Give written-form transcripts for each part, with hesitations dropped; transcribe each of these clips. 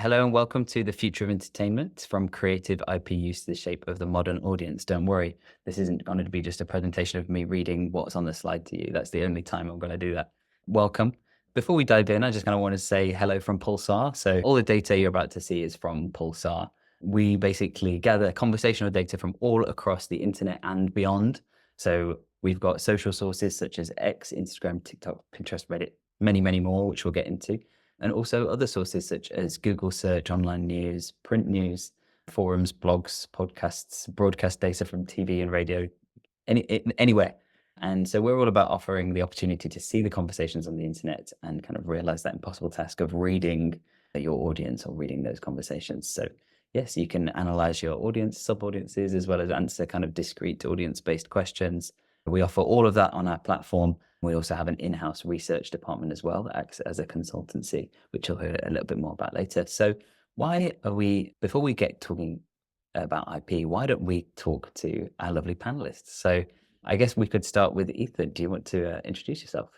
Hello and welcome to the future of entertainment, from creative IP use to the shape of the modern audience. Don't worry, this isn't going to be just a presentation of me reading what's on the slide to you. That's the only time I'm going to do that. Welcome. Before we dive in, I just kind of want to say hello from Pulsar. So all the data you're about to see is from Pulsar. We basically gather conversational data from all across the internet and beyond. So we've got social sources such as X, Instagram, TikTok, Pinterest, Reddit, many, many more, which we'll get into, and also other sources such as Google search, online news, print news, forums, blogs, podcasts, broadcast data from TV and radio, anywhere. And so we're all about offering the opportunity to see the conversations on the internet and kind of realize that impossible task of reading your audience or reading those conversations. So yes, you can analyze your audience, sub-audiences, as well as answer kind of discrete audience-based questions. We offer all of that on our platform. We also have an in-house research department as well that acts as a consultancy, which you'll hear a little bit more about later. So before we get talking about IP, why don't we talk to our lovely panelists? So I guess we could start with Ethan. Do you want to introduce yourself?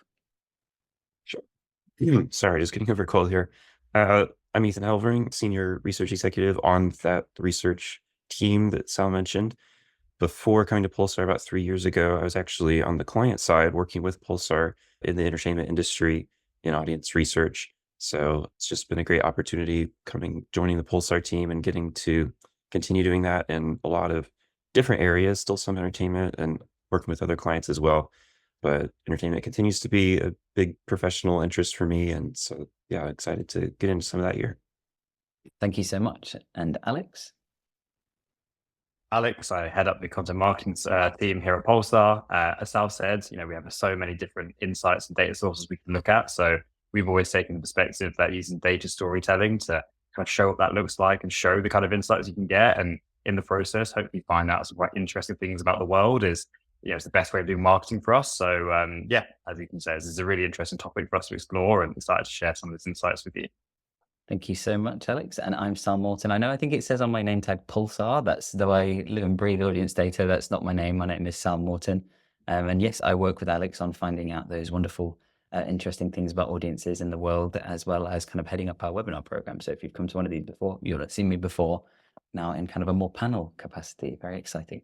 Sure. Sorry, just getting over a cold here. I'm Ethan Halvering, Senior Research Executive on that research team that Sal mentioned. Before coming to Pulsar about 3 years ago, I was actually on the client side working with Pulsar in the entertainment industry in audience research. So it's just been a great opportunity joining the Pulsar team and getting to continue doing that in a lot of different areas, still some entertainment and working with other clients as well. But entertainment continues to be a big professional interest for me. And so, yeah, excited to get into some of that here. Thank you so much. And Alex? Alex, I head up the content marketing team here at Pulsar. As Sal said, we have so many different insights and data sources we can look at. So we've always taken the perspective that using data storytelling to kind of show what that looks like and show the kind of insights you can get. And in the process, hopefully find out some quite interesting things about the world is, it's the best way of doing marketing for us. So as Ethan says, this is a really interesting topic for us to explore, and excited to share some of these insights with you. Thank you so much, Alex. And I'm Sal Morton. I think it says on my name tag Pulsar. That's though I live and breathe audience data. That's not my name. My name is Sal Morton. And yes, I work with Alex on finding out those wonderful, interesting things about audiences in the world, as well as kind of heading up our webinar program. So if you've come to one of these before, you'll have seen me before, now in kind of a more panel capacity. Very exciting.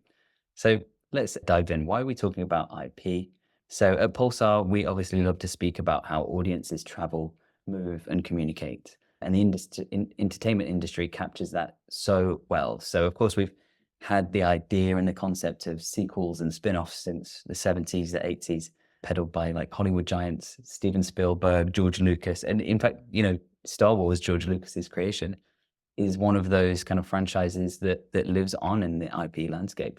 So let's dive in. Why are we talking about IP? So at Pulsar, we obviously love to speak about how audiences travel, move, and communicate. And the entertainment industry captures that so well. So, of course, we've had the idea and the concept of sequels and spin-offs since the 70s, the 80s, peddled by like Hollywood giants, Steven Spielberg, George Lucas. And in fact, Star Wars, George Lucas's creation, is one of those kind of franchises that lives on in the IP landscape.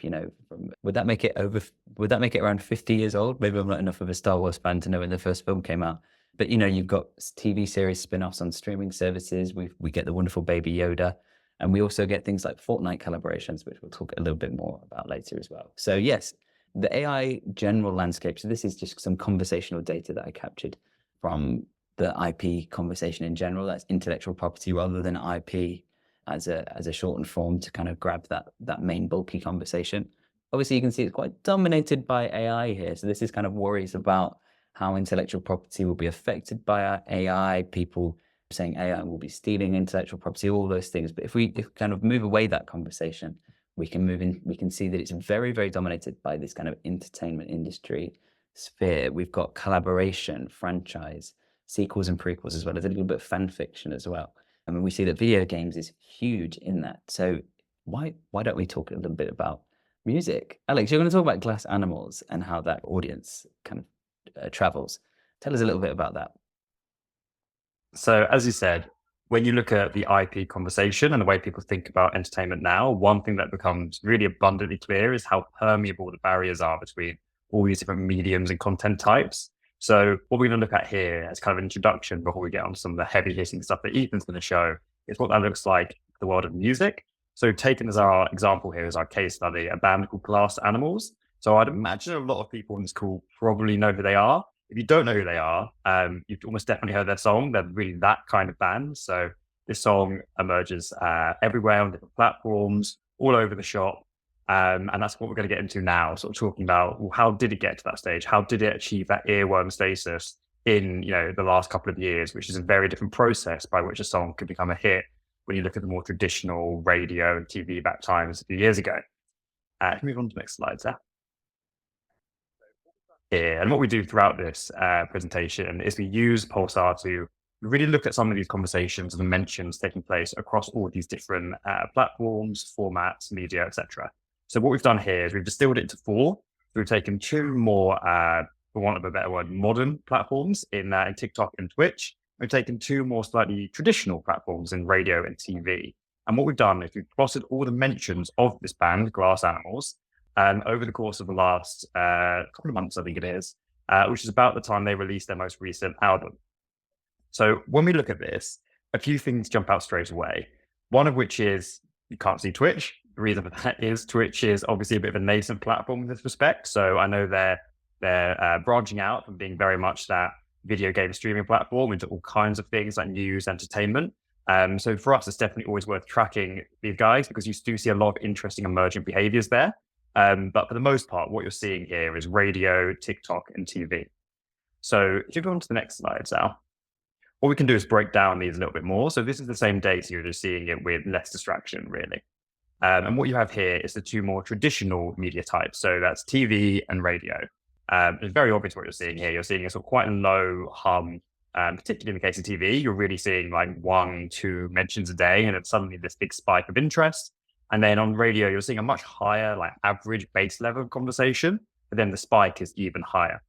Would that make it around 50 years old? Maybe I'm not enough of a Star Wars fan to know when the first film came out. But you've got TV series spin-offs on streaming services. We get the wonderful Baby Yoda, and we also get things like Fortnite collaborations, which we'll talk a little bit more about later as well. So yes, the AI general landscape. So this is just some conversational data that I captured from the IP conversation in general. That's intellectual property rather than IP as a shortened form to kind of grab that main bulky conversation. Obviously, you can see it's quite dominated by AI here. So this is kind of worries about how intellectual property will be affected by our AI, people saying AI will be stealing intellectual property, all those things. But if we kind of move away that conversation, we can see that it's very, very dominated by this kind of entertainment industry sphere. We've got collaboration, franchise, sequels and prequels, as well as a little bit of fan fiction as well. I mean, we see that video games is huge in that. So why don't we talk a little bit about music? Alex, you're going to talk about Glass Animals and how that audience kind of travels. Tell us a little bit about that. So as you said, when you look at the IP conversation and the way people think about entertainment now, one thing that becomes really abundantly clear is how permeable the barriers are between all these different mediums and content types. So what we're going to look at here as kind of an introduction before we get on to some of the heavy hitting stuff that Ethan's going to show is what that looks like in the world of music. So taken as our example here as our case study, a band called Glass Animals. So I'd imagine a lot of people on this call probably know who they are. If you don't know who they are, you've almost definitely heard their song. They're really that kind of band. So this song emerges everywhere on different platforms, all over the shop. And that's what we're going to get into now, sort of talking about, well, how did it get to that stage? How did it achieve that earworm status in, the last couple of years, which is a very different process by which a song could become a hit when you look at the more traditional radio and TV back times a few years ago. Can we move on to the next slide, Zach? Here, and what we do throughout this presentation is we use Pulsar to really look at some of these conversations and the mentions taking place across all these different platforms, formats, media, etc. So what we've done here is we've distilled it into 4. We've taken 2 more, for want of a better word, modern platforms in TikTok and Twitch. We've taken 2 more slightly traditional platforms in radio and TV. And what we've done is we've plotted all the mentions of this band, Glass Animals, over the course of the last couple of months, I think it is, which is about the time they released their most recent album. So when we look at this, a few things jump out straight away. One of which is you can't see Twitch. The reason for that is Twitch is obviously a bit of a nascent platform in this respect. So I know they're branching out from being very much that video game streaming platform into all kinds of things like news, entertainment. So for us, it's definitely always worth tracking these guys because you do see a lot of interesting emergent behaviors there. But for the most part, what you're seeing here is radio, TikTok, and TV. So if you go on to the next slide, Sal, what we can do is break down these a little bit more. So this is the same data, you're just seeing it with less distraction, really. And what you have here is the 2 more traditional media types. So that's TV and radio. It's very obvious what you're seeing here. You're seeing a sort of quite low hum, particularly in the case of TV. You're really seeing like 1, 2 mentions a day, and it's suddenly this big spike of interest. And then on radio, you're seeing a much higher, like average base level of conversation, but then the spike is even higher.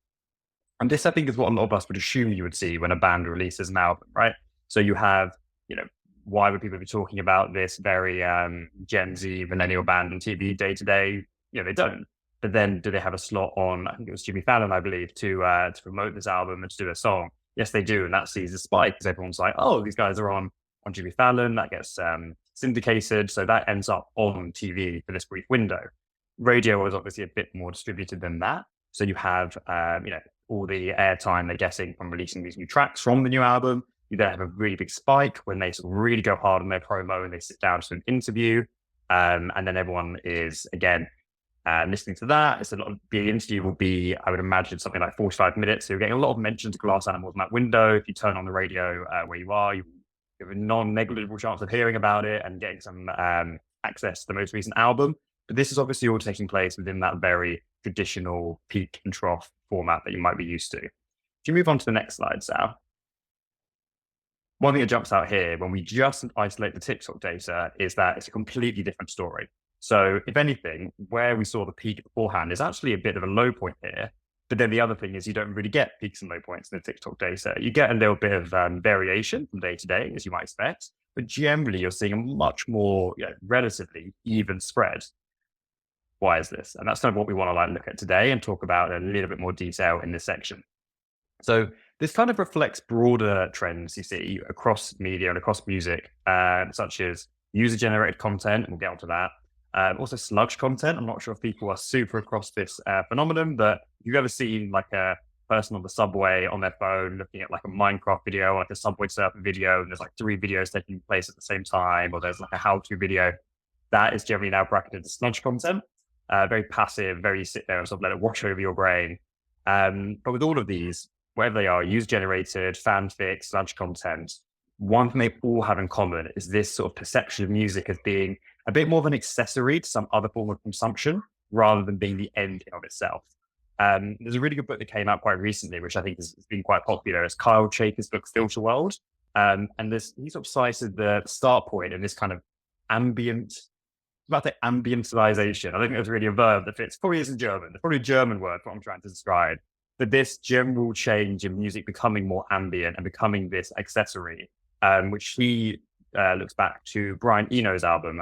And this, I think, is what a lot of us would assume you would see when a band releases an album, right? So you have, why would people be talking about this very Gen Z millennial band on TV day to day? They don't. But then do they have a slot on, I think it was Jimmy Fallon, I believe, to promote this album and to do a song? Yes, they do. And that sees a spike because everyone's like, oh, these guys are on Jimmy Fallon. That gets syndicated. So that ends up on TV for this brief window. Radio is obviously a bit more distributed than that. So you have, all the airtime they're getting from releasing these new tracks from the new album. You then have a really big spike when they sort of really go hard on their promo and they sit down to an interview. And then everyone is, again, listening to that. It's a lot of the interview will be, I would imagine, something like 45 minutes. So you're getting a lot of mentions of Glass Animals in that window. If you turn on the radio where you are, you have a non-negligible chance of hearing about it and getting some access to the most recent album. But this is obviously all taking place within that very traditional peak and trough format that you might be used to. If you move on to the next slide, Sal. One thing that jumps out here when we just isolate the TikTok data is that it's a completely different story. So if anything, where we saw the peak beforehand is actually a bit of a low point here. But then the other thing is you don't really get peaks and low points in the TikTok data. You get a little bit of variation from day to day, as you might expect. But generally, you're seeing a much more relatively even spread. Why is this? And that's kind of what we want to look at today and talk about in a little bit more detail in this section. So this kind of reflects broader trends you see across media and across music, such as user-generated content, and we'll get onto that. Also sludge content. I'm not sure if people are super across this phenomenon, but if you've ever seen like a person on the subway on their phone looking at like a Minecraft video, like a Subway Surfer video, and there's like 3 videos taking place at the same time, or there's like a how-to video, that is generally now bracketed as sludge content. Very passive, very sit there and sort of let it wash over your brain. But with all of these, wherever they are, user-generated, fanfic, sludge content, one thing they all have in common is this sort of perception of music as being a bit more of an accessory to some other form of consumption rather than being the end in of itself. There's a really good book that came out quite recently, which I think has been quite popular. It's Kyle Chaker's book, Filter World. And he sort of cited the start point in this kind of ambient, about the ambientalization. I think there's really a verb that fits, probably isn't German. It's probably a German word for what I'm trying to describe. But this general change in music becoming more ambient and becoming this accessory, which he looks back to Brian Eno's album,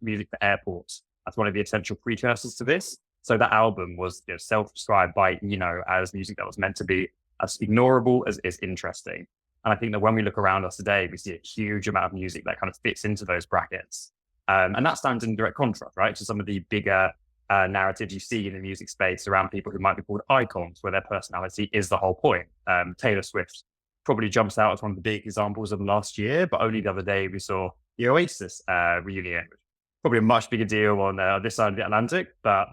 Music for Airports. That's one of the essential precursors to this. So that album was self-described by Eno as music that was meant to be as ignorable as is interesting. And I think that when we look around us today, we see a huge amount of music that kind of fits into those brackets. And that stands in direct contrast, right, to some of the bigger narratives you see in the music space around people who might be called icons, where their personality is the whole point. Taylor Swift probably jumps out as one of the big examples of last year, but only the other day we saw the Oasis reunion, probably a much bigger deal on this side of the Atlantic. But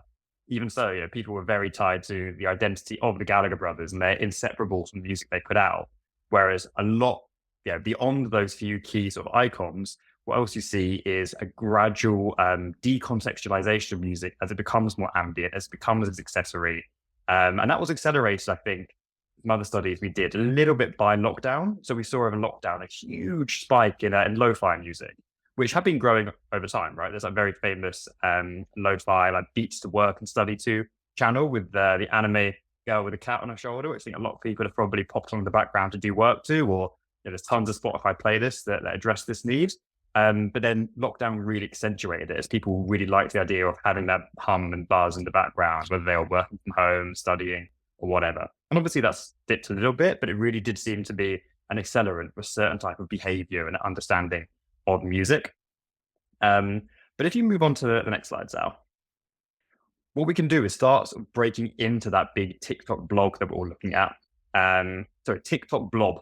even so, people were very tied to the identity of the Gallagher brothers, and they're inseparable from the music they put out. Whereas a lot, beyond those few key sort of icons, what else you see is a gradual decontextualization of music as it becomes more ambient, as it becomes its accessory. And that was accelerated, I think, some other studies we did a little bit by lockdown. So we saw over lockdown a huge spike in lo-fi music, which had been growing over time, right? There's a very famous lo-fi, like beats to work and study to channel with the anime girl with a cat on her shoulder, which I think a lot of people have probably popped on in the background to do work to, or there's tons of Spotify playlists that address this need. But then lockdown really accentuated it as people really liked the idea of having that hum and buzz in the background, whether they were working from home, studying, or whatever. And obviously that's dipped a little bit, but it really did seem to be an accelerant for a certain type of behavior and understanding of music. But if you move on to the next slide, Sal, what we can do is start sort of breaking into that big TikTok blog that we're all looking at. Sorry, TikTok blob.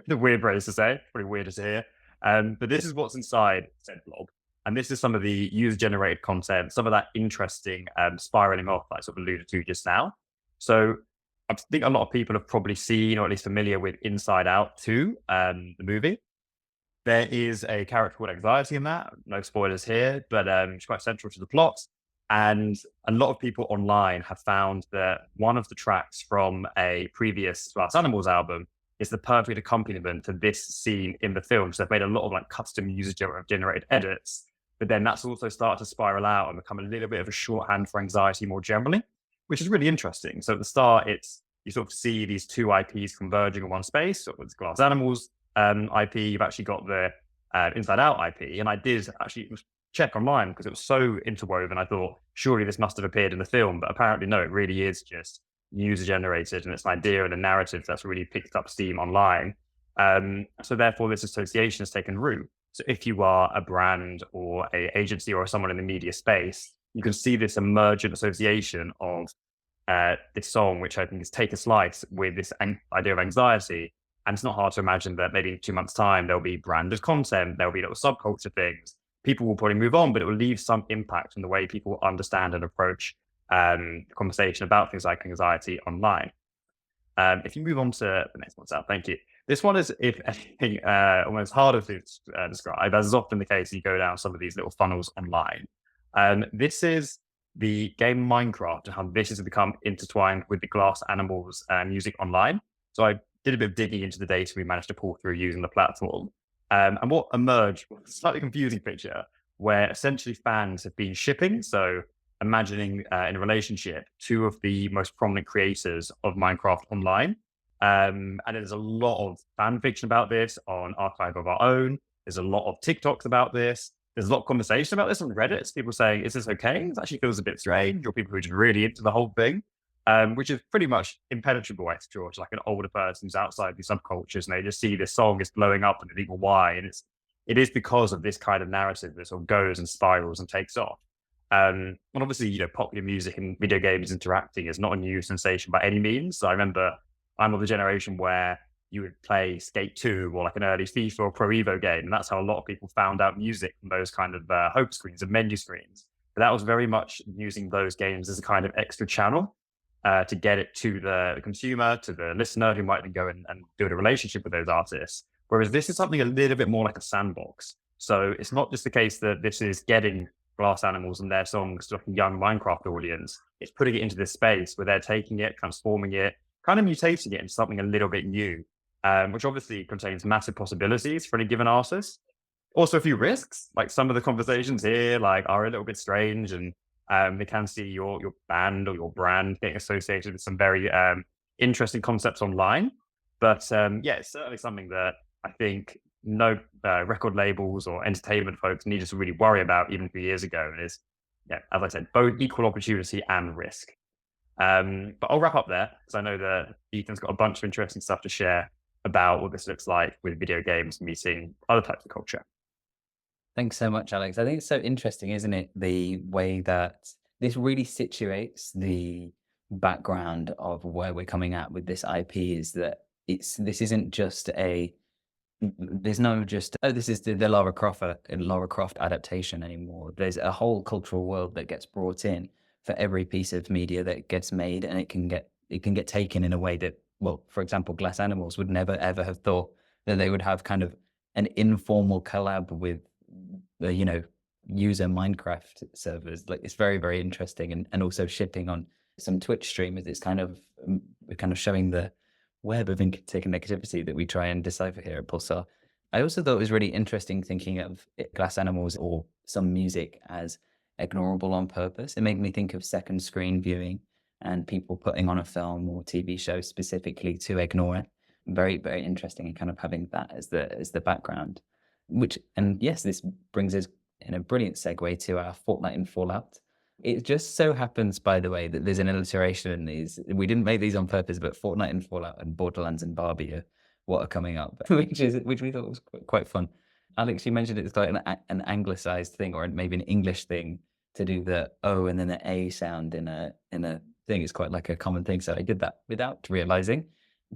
The weird phrase to say, pretty weird to hear. But this is what's inside said blob. And this is some of the user-generated content, some of that interesting spiraling off that I sort of alluded to just now. So I think a lot of people have probably seen, or at least familiar with Inside Out 2, the movie. There is a character called Anxiety in that. No spoilers here, but it's quite central to the plot. And a lot of people online have found that one of the tracks from a previous Glass Animals album is the perfect accompaniment to this scene in the film. So they've made a lot of like custom user-generated edits, but then that's also started to spiral out and become a little bit of a shorthand for anxiety more generally, which is really interesting. So at the start, you sort of see these two IPs converging in one space. So it's Glass Animals IP, you've actually got the Inside Out IP. And I did actually check online because it was so interwoven. I thought, surely this must have appeared in the film, but apparently no, it really is just user generated, and it's an idea and a narrative that's really picked up steam online. So therefore, this association has taken root. So if you are a brand or a agency or someone in the media space, you can see this emergent association of this song, which I think is Take a Slice, with this idea of anxiety. And it's not hard to imagine that maybe in 2 months' time, there'll be branded content, there'll be little subculture things. People will probably move on, but it will leave some impact on the way people understand and approach the conversation about things like anxiety online. If you move on to the next one, Sal, thank you. This one is, if anything, almost harder to describe, as is often the case. You go down some of these little funnels online. This is the game Minecraft and how this has become intertwined with the Glass Animals music online. So I did a bit of digging into the data we managed to pull through using the platform. And what emerged was a slightly confusing picture where essentially fans have been shipping. So imagining in a relationship, two of the most prominent creators of Minecraft online. And there's a lot of fan fiction about this on Archive of Our Own. There's a lot of TikToks about this. There's a lot of conversation about this on Reddit. People saying, is this okay? It actually feels a bit strange, or people who are just really into the whole thing, which is pretty much impenetrable, I George, like an older person who's outside these subcultures, and they just see this song is blowing up and they think, well, why? And it is because of this kind of narrative that sort of goes and spirals and takes off. And obviously, popular music and video games interacting is not a new sensation by any means. So I remember I'm of the generation where you would play Skate 2 or like an early FIFA or Pro Evo game. And that's how a lot of people found out music from those kind of home screens and menu screens. But that was very much using those games as a kind of extra channel to get it to the consumer, to the listener who might then go and build a relationship with those artists. Whereas this is something a little bit more like a sandbox. So it's not just the case that this is getting Glass Animals and their songs to like a young Minecraft audience. It's putting it into this space where they're taking it, transforming it, kind of mutating it into something a little bit new, which obviously contains massive possibilities for any given artist. Also a few risks, like some of the conversations here are a little bit strange, and they can see your band or your brand getting associated with some very interesting concepts online. But it's certainly something that I think no record labels or entertainment folks needed to really worry about even a few years ago. And is, as I said, both equal opportunity and risk. But I'll wrap up there because I know that Ethan's got a bunch of interesting stuff to share about what this looks like with video games meeting other types of culture. Thanks so much, Alex. I think it's so interesting, isn't it? The way that this really situates the background of where we're coming at with this IP is that this isn't just there's no just, this is the Lara Croft adaptation anymore. There's a whole cultural world that gets brought in for every piece of media that gets made, and it can get taken in a way that, well, for example, Glass Animals would never ever have thought that they would have kind of an informal collab with the, user Minecraft servers. Like, it's very, very interesting, and also shipping on some Twitch streamers. It's we're kind of showing the web of interconnectivity that we try and decipher here at Pulsar. I also thought it was really interesting thinking of glass animals or some music as ignorable on purpose. It made me think of second screen viewing and people putting on a film or TV show specifically to ignore it. Very, very interesting, and kind of having that as the background. And yes, this brings us in a brilliant segue to our Fortnite and Fallout. It just so happens, by the way, that there's an alliteration in these. We didn't make these on purpose, but Fortnite and Fallout and Borderlands and Barbie are what are coming up, which we thought was quite fun. Alex, you mentioned it's like an anglicized thing, or maybe an English thing, to do the O and then the A sound in a thing. It's quite like a common thing. So I did that without realizing.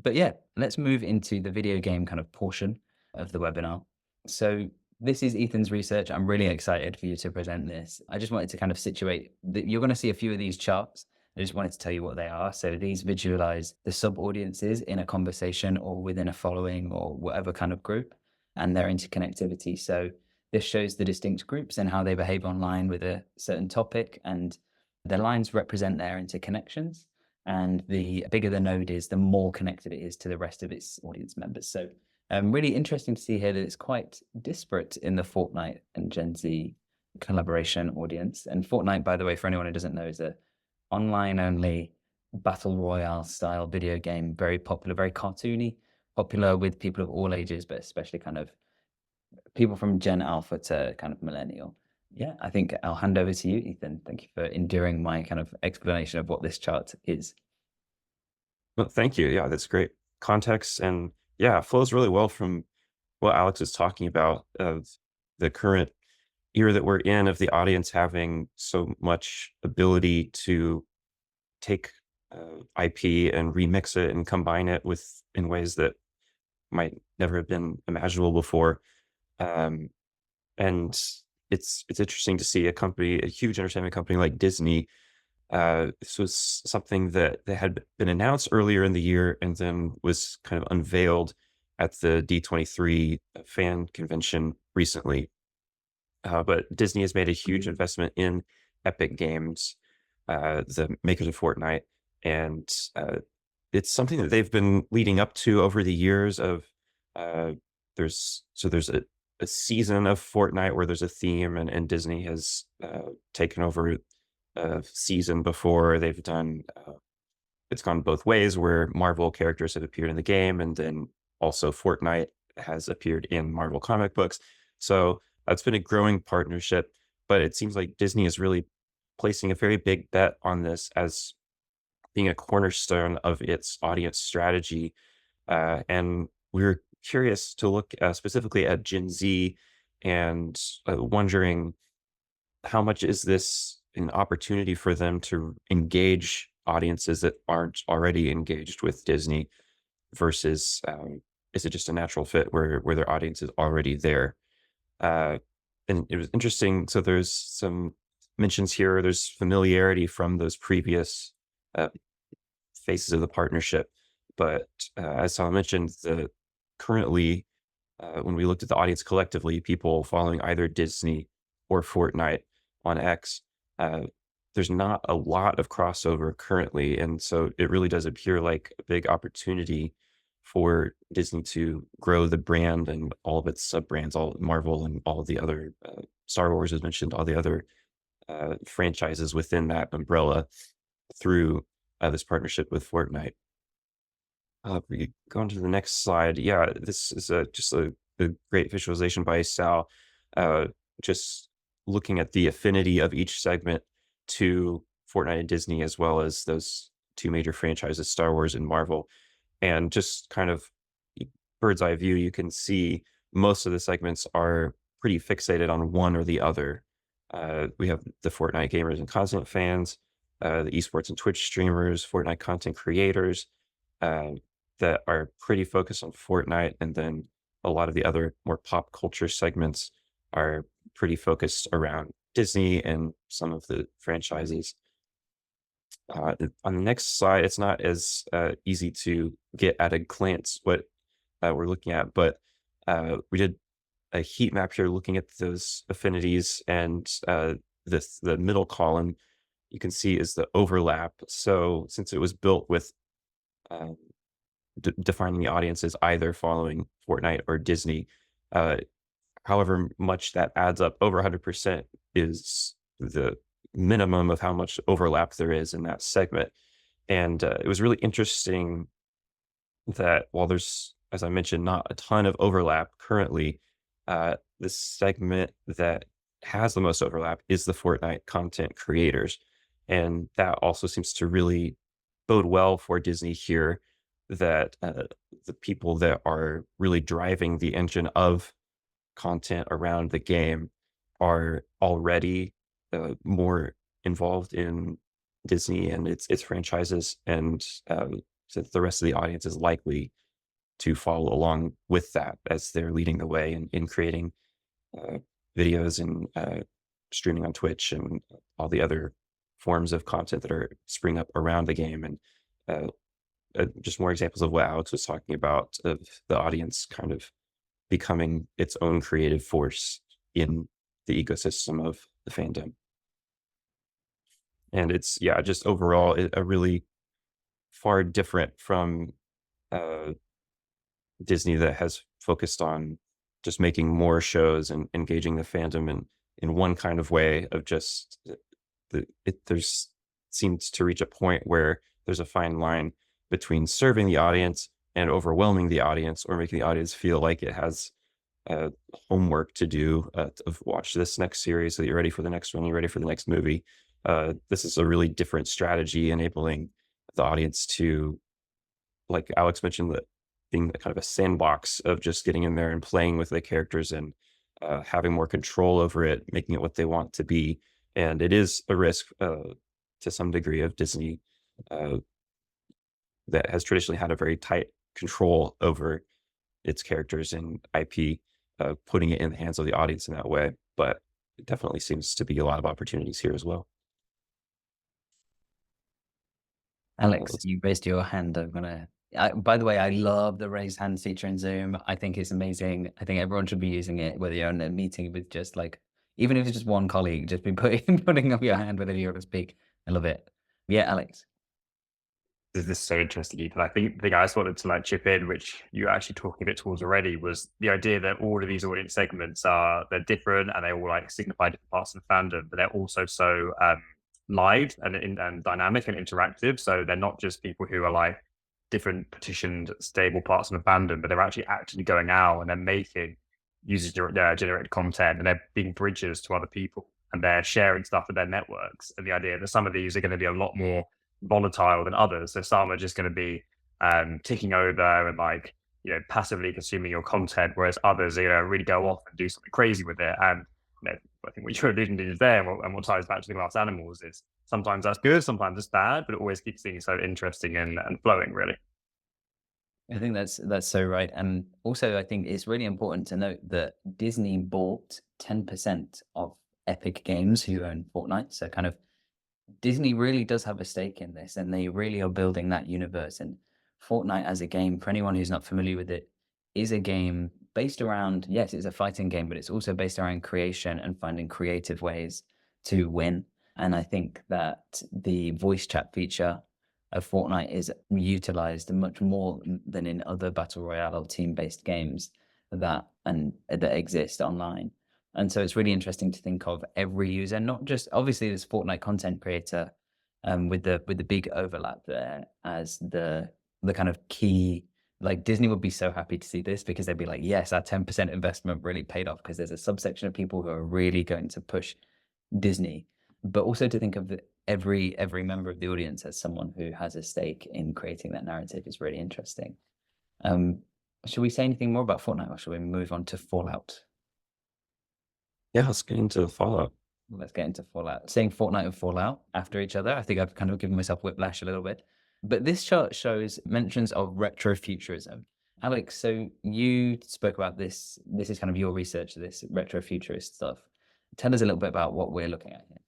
But yeah, let's move into the video game kind of portion of the webinar. So this is Ethan's research. I'm really excited for you to present this. I just wanted to kind of situate that you're going to see a few of these charts. I just wanted to tell you what they are. So these visualize the sub audiences in a conversation or within a following or whatever kind of group, and their interconnectivity. So this shows the distinct groups and how they behave online with a certain topic, and the lines represent their interconnections. And the bigger the node is, the more connected it is to the rest of its audience members. So really interesting to see here that it's quite disparate in the Fortnite and Gen Z collaboration audience. And Fortnite, by the way, for anyone who doesn't know, is a online only battle royale style video game, very popular, very cartoony, popular with people of all ages, but especially kind of people from Gen Alpha to kind of millennial. Yeah, I think I'll hand over to you, Ethan. Thank you for enduring my kind of explanation of what this chart is. Well, thank you. Yeah, that's great context. And yeah, it flows really well from what Alex is talking about of the current era that we're in, of the audience having so much ability to take IP and remix it and combine it with in ways that might never have been imaginable before. And it's interesting to see a huge entertainment company like Disney. This was something that had been announced earlier in the year and then was kind of unveiled at the D23 fan convention recently. But Disney has made a huge investment in Epic Games, the makers of Fortnite, and it's something that they've been leading up to over the years. Of there's a season of Fortnite where there's a theme, and Disney has taken over a season before. They've done it's gone both ways, where Marvel characters have appeared in the game, and then also Fortnite has appeared in Marvel comic books. So it's been a growing partnership, but it seems like Disney is really placing a very big bet on this as being a cornerstone of its audience strategy. And we're curious to look specifically at Gen Z and wondering how much is this an opportunity for them to engage audiences that aren't already engaged with Disney versus is it just a natural fit where their audience is already there? And it was interesting. So there's some mentions here. There's familiarity from those previous phases of the partnership. But as Sal mentioned, currently, when we looked at the audience collectively, people following either Disney or Fortnite on X, there's not a lot of crossover currently. And so it really does appear like a big opportunity for Disney to grow the brand and all of its sub brands, all Marvel and all of the other Star Wars, as mentioned, all the other franchises within that umbrella through this partnership with Fortnite. We go on to the next slide. Yeah, this is just a great visualization by Sal, just looking at the affinity of each segment to Fortnite and Disney, as well as those two major franchises, Star Wars and Marvel. And just kind of bird's eye view, you can see most of the segments are pretty fixated on one or the other. We have the Fortnite gamers and content fans, the esports and Twitch streamers, Fortnite content creators that are pretty focused on Fortnite. And then a lot of the other more pop culture segments are pretty focused around Disney and some of the franchises. On the next slide, it's not as easy to get at a glance what we're looking at, but we did a heat map here looking at those affinities, and the middle column you can see is the overlap. So since it was built with um, defining the audience as either following Fortnite or Disney, uh, however much that adds up, over 100% is the minimum of how much overlap there is in that segment. And it was really interesting that while there's, as I mentioned, not a ton of overlap currently, the segment that has the most overlap is the Fortnite content creators. And that also seems to really bode well for Disney here, that the people that are really driving the engine of content around the game are already more involved in Disney and its franchises, and so the rest of the audience is likely to follow along with that as they're leading the way in creating uh, videos and streaming on Twitch and all the other forms of content that are spring up around the game. And just more examples of what Alex was talking about, of the audience kind of becoming its own creative force in the ecosystem of the fandom. And it's, yeah, just overall a really far different from uh, Disney, that has focused on just making more shows and engaging the fandom in one kind of way of just there's seems to reach a point where there's a fine line between serving the audience and overwhelming the audience, or making the audience feel like it has homework to do, of watch this next series so that you're ready for the next one, you're ready for the next movie. This is a really different strategy, enabling the audience to, like Alex mentioned, that being kind of a sandbox of just getting in there and playing with the characters, and having more control over it, making it what they want to be. And it is a risk to some degree of Disney, uh, that has traditionally had a very tight control over its characters and IP, putting it in the hands of the audience in that way. But it definitely seems to be a lot of opportunities here as well. Alex, you raised your hand. By the way, I love the raise hands feature in Zoom. I think it's amazing. I think everyone should be using it, whether you're in a meeting with just like, even if it's just one colleague, just be putting up your hand whenever you want to speak. I love it. Yeah, Alex. This is so interesting, Ethan. I think the thing I just wanted to like chip in, which you were actually talking a bit towards already, was the idea that all of these audience segments they're different, and they all like signify different parts of the fandom, but they're also so live and dynamic and interactive. So they're not just people who are like different petitioned stable parts of the fandom, but they're actually actively going out and they're making user generated content, and they're being bridges to other people, and they're sharing stuff with their networks. And the idea that some of these are going to be a lot more volatile than others. So some are just going to be ticking over and like, passively consuming your content, whereas others, really go off and do something crazy with it. And I think what you're alluding to is there, and what ties back to the glass animals is sometimes that's good, sometimes it's bad, but it always keeps things so interesting and flowing, really. I think that's so right. And also, I think it's really important to note that Disney bought 10% of Epic Games, who own Fortnite. So kind of Disney really does have a stake in this, and they really are building that universe. And Fortnite as a game, for anyone who's not familiar with it, is a game based around, yes, it's a fighting game, but it's also based around creation and finding creative ways to win. And I think that the voice chat feature of Fortnite is utilized much more than in other battle royale or team-based games that exist online. And so it's really interesting to think of every user, not just obviously this Fortnite content creator, with the big overlap there as the kind of key. Like Disney would be so happy to see this, because they'd be like, yes, our 10% investment really paid off, because there's a subsection of people who are really going to push Disney. But also to think of every member of the audience as someone who has a stake in creating that narrative is really interesting. Should we say anything more about Fortnite, or should we move on to Fallout? Yeah, let's get into Fallout. Let's get into Fallout. Saying Fortnite and Fallout after each other, I think I've kind of given myself whiplash a little bit. But this chart shows mentions of retrofuturism. Alex, so you spoke about this. This is kind of your research, this retrofuturist stuff. Tell us a little bit about what we're looking at here.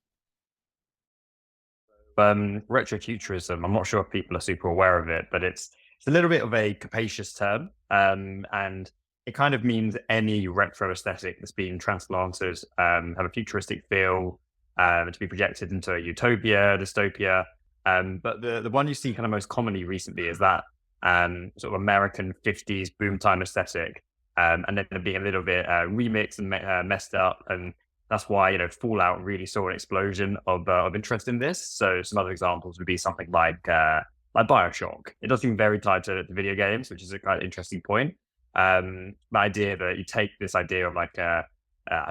Retrofuturism, I'm not sure if people are super aware of it, but it's a little bit of a capacious term. And it kind of means any retro aesthetic that's been transplanted, have a futuristic feel, to be projected into a utopia, dystopia. But the one you see kind of most commonly recently is that sort of American 50s boom time aesthetic, and then being a little bit remixed and messed up. And that's why, Fallout really saw an explosion of interest in this. So some other examples would be something like Bioshock. It does seem very tied to video games, which is a kind of interesting point. The idea that you take this idea of like I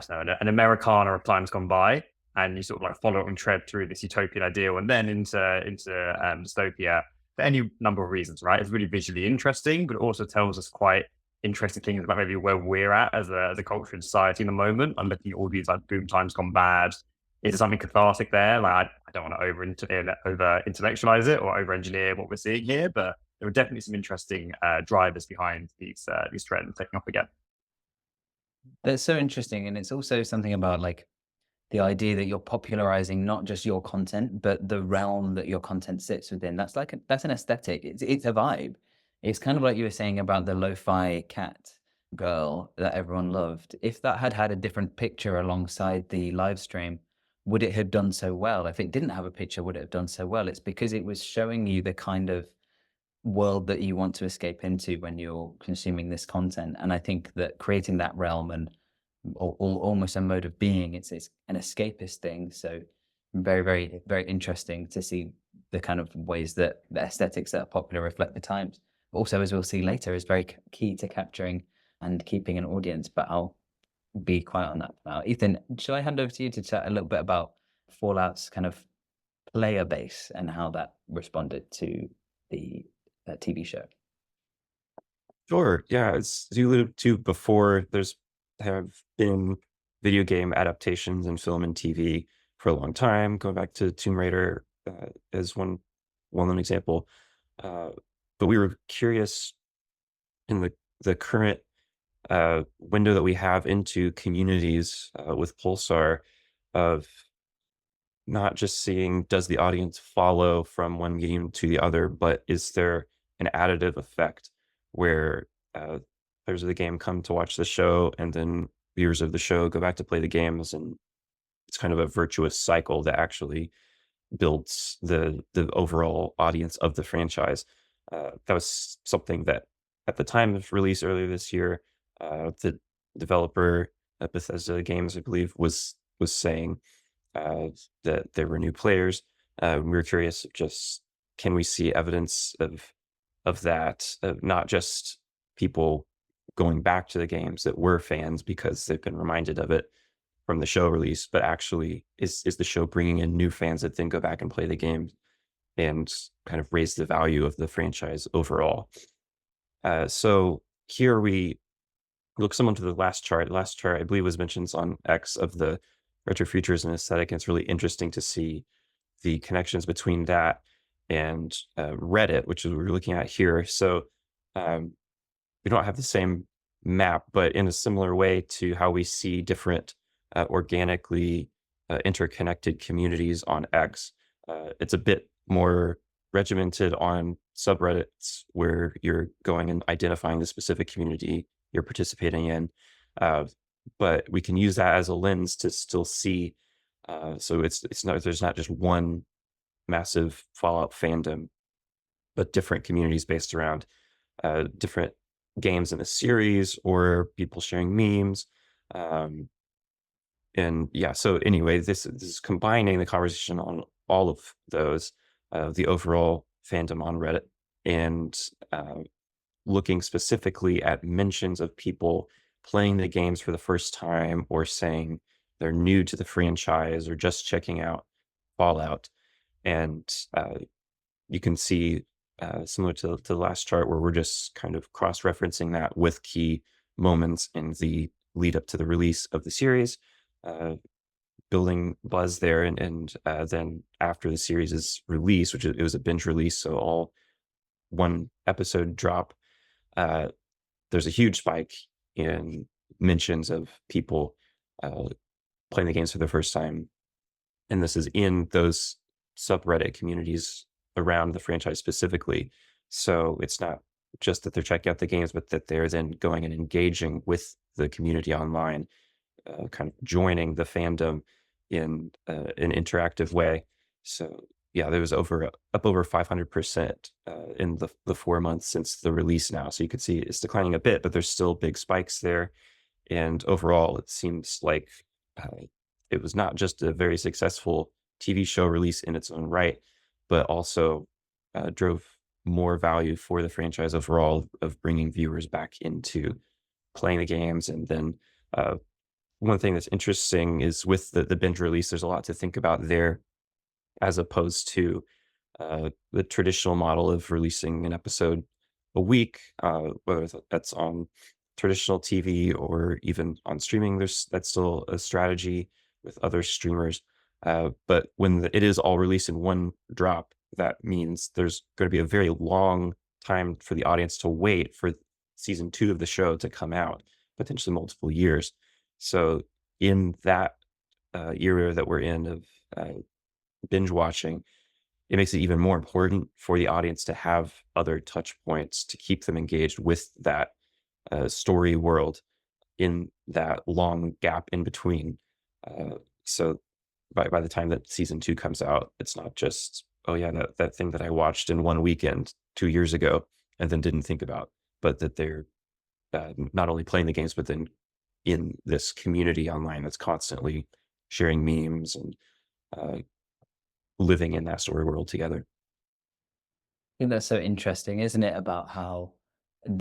don't know, an Americana of times gone by, and you sort of like follow it and tread through this utopian ideal, and then into dystopia for any number of reasons, right? It's really visually interesting, but it also tells us quite interesting things about maybe where we're at as a culture and society in the moment. I'm looking at all these like boom times gone bad. Is there something cathartic there? Like I don't want to over intellectualize it or over engineer what we're seeing here, but there are definitely some interesting drivers behind these trends taking off again. That's so interesting. And it's also something about like the idea that you're popularizing not just your content, but the realm that your content sits within. That's like that's an aesthetic. It's a vibe. It's kind of like you were saying about the lo-fi cat girl that everyone loved. If that had had a different picture alongside the live stream, would it have done so well? If it didn't have a picture, would it have done so well? It's because it was showing you the kind of world that you want to escape into when you're consuming this content. And I think that creating that realm and almost a mode of being, it's an escapist thing. So very, very, very interesting to see the kind of ways that the aesthetics that are popular reflect the times. But also, as we'll see later, is very key to capturing and keeping an audience. But I'll be quiet on that for now. Ethan, shall I hand over to you to chat a little bit about Fallout's kind of player base and how that responded to the TV show? Sure. Yeah, as you alluded to before, have been video game adaptations in film and TV for a long time, going back to Tomb Raider as one well-known example. But we were curious in the current window that we have into communities with Pulsar of not just seeing does the audience follow from one medium to the other, but is there an additive effect where players of the game come to watch the show and then viewers of the show go back to play the games, and it's kind of a virtuous cycle that actually builds the overall audience of the franchise. That was something that at the time of release earlier this year, the developer at Bethesda Games, I believe, was saying that there were new players. We were curious, just can we see evidence of that, of not just people going back to the games that were fans because they've been reminded of it from the show release, but actually is the show bringing in new fans that then go back and play the game and kind of raise the value of the franchise overall. So here we look someone to the last chart. The last chart, I believe, was mentions on X of the retrofuturism aesthetic. And it's really interesting to see the connections between that and Reddit, which is what we're looking at here. So we don't have the same map, but in a similar way to how we see different organically interconnected communities on X, it's a bit more regimented on subreddits where you're going and identifying the specific community you're participating in. But we can use that as a lens to still see. So there's not just one massive Fallout fandom, but different communities based around different games in the series or people sharing memes. And yeah, so anyway, this is combining the conversation on all of those, the overall fandom on Reddit, and looking specifically at mentions of people playing the games for the first time or saying they're new to the franchise or just checking out Fallout. And you can see similar to the last chart where we're just kind of cross-referencing that with key moments in the lead up to the release of the series, building buzz there. And then after the series is released, which it was a binge release, so all one episode drop, there's a huge spike in mentions of people playing the games for the first time. And this is in those subreddit communities around the franchise specifically. So it's not just that they're checking out the games, but that they're then going and engaging with the community online, kind of joining the fandom in an interactive way. So yeah, there was up over 500% in the 4 months since the release now. So you could see it's declining a bit, but there's still big spikes there. And overall, it seems like it was not just a very successful TV show release in its own right, but also drove more value for the franchise overall of bringing viewers back into playing the games. And then one thing that's interesting is with the binge release, there's a lot to think about there as opposed to the traditional model of releasing an episode a week, whether that's on traditional TV or even on streaming. That's still a strategy with other streamers. But when it is all released in one drop, that means there's going to be a very long time for the audience to wait for season 2 of the show to come out, potentially multiple years. So in that era that we're in of binge watching, it makes it even more important for the audience to have other touch points to keep them engaged with that story world in that long gap in between. So by the time that season 2 comes out, it's not just, oh yeah, that thing that I watched in one weekend 2 years ago and then didn't think about, but that they're not only playing the games, but then in this community online that's constantly sharing memes and living in that story world together. I think that's so interesting, isn't it? About how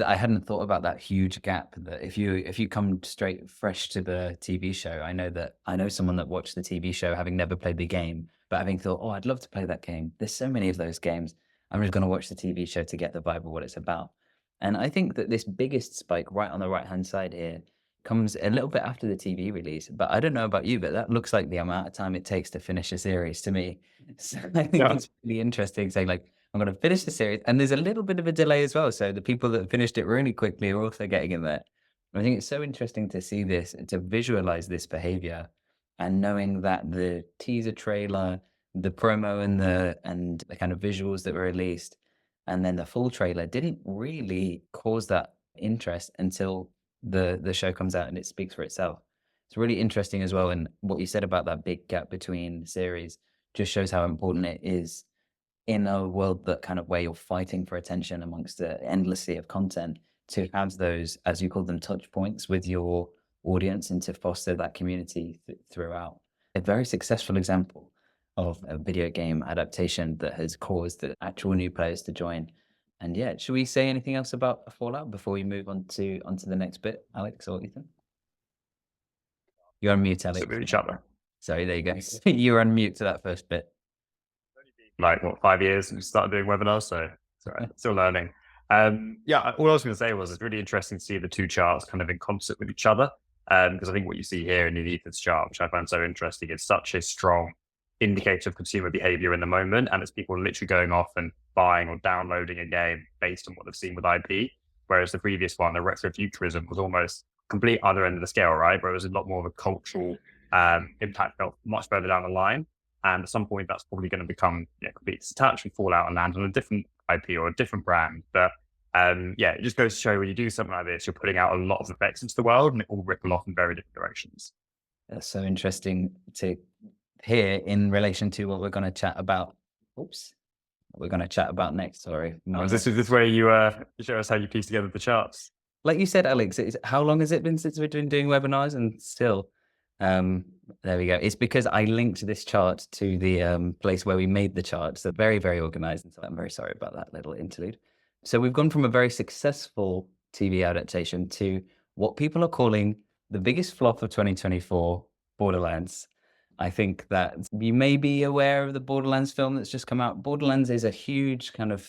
I hadn't thought about that huge gap that if you come straight fresh to the TV show, I know someone that watched the TV show having never played the game, but having thought, oh, I'd love to play that game. There's so many of those games. I'm just going to watch the TV show to get the vibe of what it's about. And I think that this biggest spike right on the right hand side here comes a little bit after the TV release. But I don't know about you, but that looks like the amount of time it takes to finish a series to me. So I think Yeah. it's really interesting saying like, I'm going to finish the series. And there's a little bit of a delay as well. So the people that finished it really quickly are also getting in there. I think it's so interesting to see this, to visualize this behavior and knowing that the teaser trailer, the promo and the kind of visuals that were released, and then the full trailer didn't really cause that interest until the show comes out and it speaks for itself. It's really interesting as well. And what you said about that big gap between series just shows how important it is in a world that kind of where you're fighting for attention amongst the endless sea of content to have those, as you call them, touch points with your audience and to foster that community throughout. A very successful example of a video game adaptation that has caused the actual new players to join. And yeah, should we say anything else about Fallout before we move onto the next bit, Alex or Ethan? You're on mute, Alex. So with each other. Sorry, there you go. You're on mute to that first bit. Like what, 5 years since we started doing webinars, so it's all right. Still learning. Yeah, all I was going to say was it's really interesting to see the two charts kind of in concert with each other. Because I think what you see here in Ethan's chart, which I found so interesting, it's such a strong indicator of consumer behavior in the moment, and it's people literally going off and buying or downloading a game based on what they've seen with IP. Whereas the previous one, the retrofuturism, was almost complete other end of the scale, right? Where it was a lot more of a cultural impact felt much further down the line. And at some point, that's probably going to become completely detached and fall out and land on a different IP or a different brand. But yeah, it just goes to show when you do something like this, you're putting out a lot of effects into the world and it all ripple off in very different directions. That's so interesting to hear in relation to what we're going to chat about. Oops. We're going to chat about next. Sorry. This is where you show us how you piece together the charts. Like you said, Alex, how long has it been since we've been doing webinars? And still, there we go. It's because I linked this chart to the place where we made the chart. So very, very organized. And so I'm very sorry about that little interlude. So we've gone from a very successful TV adaptation to what people are calling the biggest flop of 2024, Borderlands. I think that you may be aware of the Borderlands film that's just come out. Borderlands is a huge kind of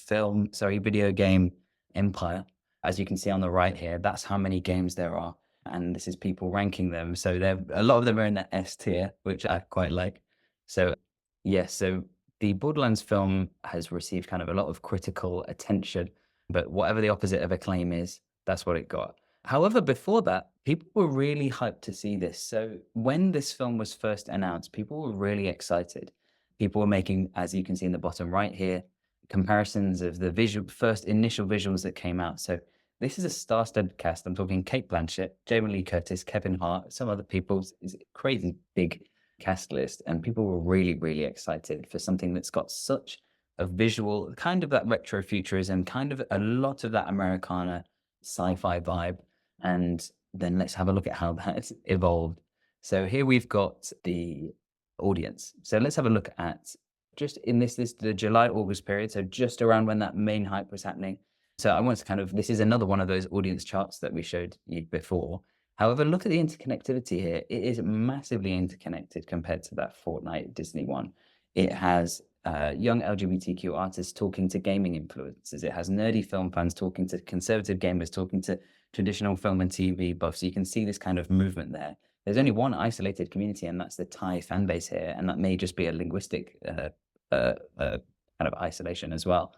video game empire. As you can see on the right here, that's how many games there are. And this is people ranking them. So a lot of them are in the S tier, which I quite like. So yes, so the Borderlands film has received kind of a lot of critical attention, but whatever the opposite of acclaim is, that's what it got. However, before that, people were really hyped to see this. So when this film was first announced, people were really excited. People were making, as you can see in the bottom right here, comparisons of the first initial visuals that came out. So this is a star-studded cast. I'm talking Kate Blanchett, Jamie Lee Curtis, Kevin Hart, some other people. It's a crazy big cast list, and people were really, really excited for something that's got such a visual, kind of that retrofuturism, kind of a lot of that Americana sci-fi vibe. And then let's have a look at how that's evolved. So here we've got the audience. So let's have a look at just in this the July August period. So just around when that main hype was happening. So I want to this is another one of those audience charts that we showed you before. However, look at the interconnectivity here. It is massively interconnected compared to that Fortnite Disney one. It has young LGBTQ artists talking to gaming influencers. It has nerdy film fans talking to conservative gamers, talking to traditional film and TV buffs. So you can see this kind of movement there. There's only one isolated community, and that's the Thai fan base here. And that may just be a linguistic kind of isolation as well.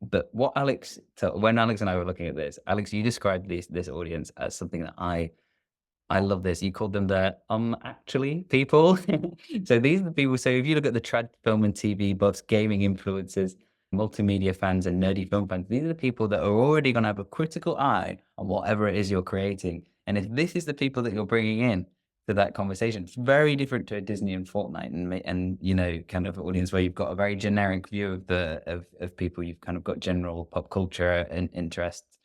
But what when Alex and I were looking at this, Alex, you described this audience as something that I love this. You called them the actually people. So these are the people. So if you look at the trad film and TV buffs, gaming influencers, multimedia fans, and nerdy film fans, these are the people that are already going to have a critical eye on whatever it is you're creating. And if this is the people that you're bringing in to that conversation, it's very different to a Disney and Fortnite and kind of audience where you've got a very generic view of people. You've kind of got general pop culture and interests.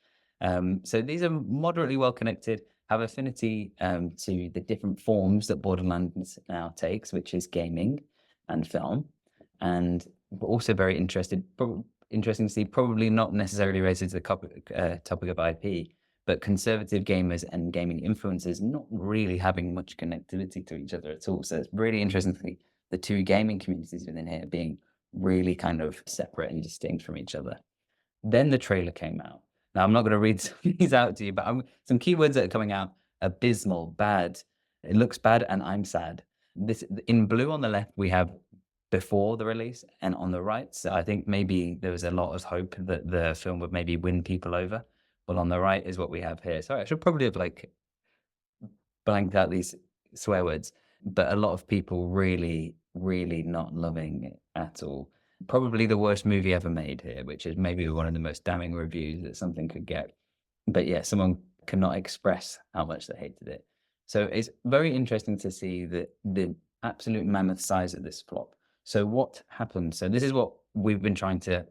So these are moderately well connected, have affinity to the different forms that Borderlands now takes, which is gaming and film, and also very interesting to see, probably not necessarily related to the topic of IP, but conservative gamers and gaming influencers not really having much connectivity to each other at all. So it's really interesting to see the two gaming communities within here being really kind of separate and distinct from each other. Then the trailer came out. Now, I'm not going to read these out to you, but some keywords that are coming out: abysmal, bad, it looks bad, and I'm sad. This in blue on the left, we have before the release, and on the right, so I think maybe there was a lot of hope that the film would maybe win people over. Well, on the right is what we have here. Sorry, I should probably have blanked out these swear words, but a lot of people really, really not loving it at all. Probably the worst movie ever made here, which is maybe one of the most damning reviews that something could get. But yeah, someone cannot express how much they hated it. So it's very interesting to see the absolute mammoth size of this flop. So what happened? So this is what we've been trying to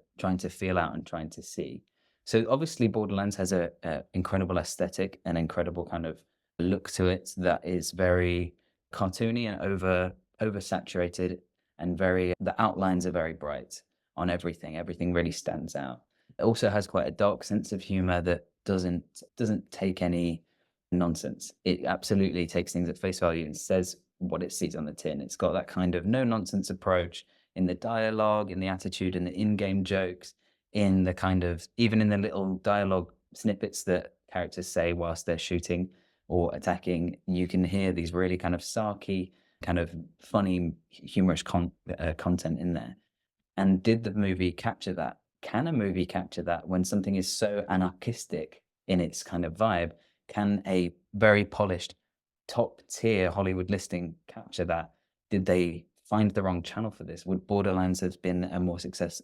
feel out and trying to see. So obviously Borderlands has a incredible aesthetic, an incredible kind of look to it that is very cartoony and oversaturated, and the outlines are very bright on everything. Everything really stands out. It also has quite a dark sense of humor that doesn't take any nonsense. It absolutely takes things at face value and says what it sees on the tin. It's got that kind of no nonsense approach in the dialogue, in the attitude, in the in-game jokes, in the kind of, even in the little dialogue snippets that characters say whilst they're shooting or attacking. You can hear these really kind of sarky, kind of funny, humorous content in there. And did the movie capture that? Can a movie capture that when something is so anarchistic in its kind of vibe? Can a very polished, top tier Hollywood listing capture that? Did they find the wrong channel for this? Would Borderlands have been had more success